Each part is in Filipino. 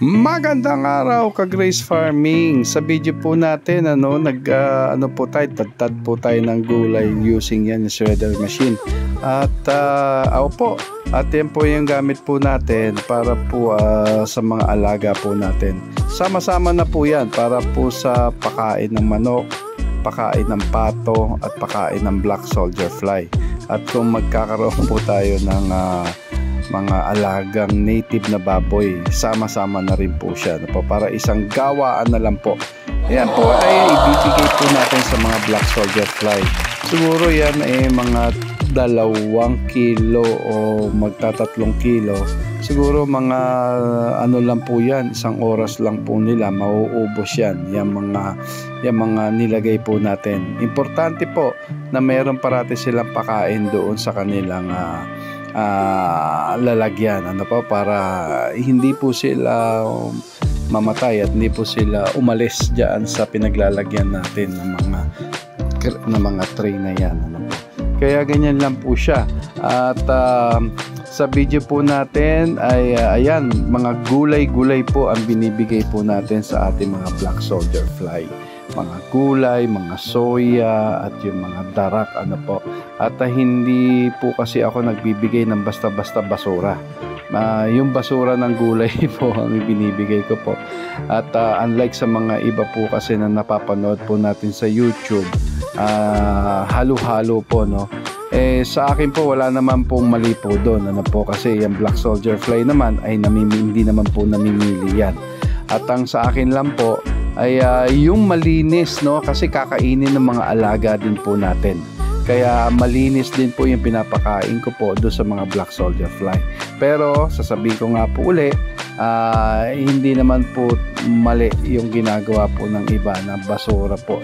Magandang araw ka Grace Farming. Sa video po natin tad po tayo ng gulay using yan yung shredder machine. At yan po yung gamit po natin para po sa mga alaga po natin. Sama-sama na po yan para po sa pakain ng manok, pakain ng pato at pakain ng black soldier fly. At kung magkakaroon po tayo ng mga alagang native na baboy, sama-sama na rin po siya para isang gawaan na lang po. Ayan po ay ibibigay po natin sa mga black soldier fly. Siguro yan ay mga 2 kilo o magta 3 kilo. Siguro mga lang po yan, 1 oras lang po nila mauubos yan. Yung mga nilagay po natin. Importante po na mayroon parati silang pakain doon sa kanilang lalagyan para hindi po sila mamatay at hindi po sila umalis diyan sa pinaglalagyan natin ng mga tray na yan. Kaya ganyan lang po siya. At sa video po natin ay ayan, mga gulay-gulay po ang binibigay po natin sa ating mga black soldier fly. Mga gulay, mga soya at yung mga darak At hindi po kasi ako nagbibigay ng basta-basta basura. Yung basura ng gulay po ang binibigay ko po. At unlike sa mga iba po kasi na napapanood po natin sa YouTube, halo-halo po sa akin po wala naman pong mali po doon kasi yung black soldier fly naman ay hindi naman po namimili yan. At ang sa akin lang po ay yung malinis kasi kakainin ng mga alaga din po natin. Kaya malinis din po yung pinapakain ko po doon sa mga black soldier fly. Pero sasabihin ko nga po uli, hindi naman po mali yung ginagawa po ng iba na basura po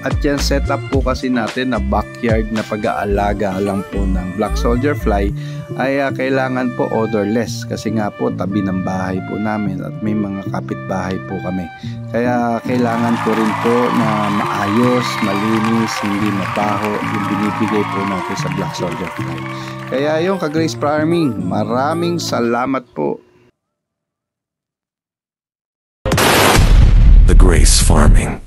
At yan setup po kasi natin na backyard na pag-aalaga lang po ng black soldier fly ay kailangan po odorless kasi nga po tabi ng bahay po namin at may mga kapitbahay po kami. Kaya kailangan ko rin po na maayos, malinis, hindi mabaho yung binibigay po natin sa black soldier fly. Kaya yung ka-Grace Farming, maraming salamat po. The Grace Farming.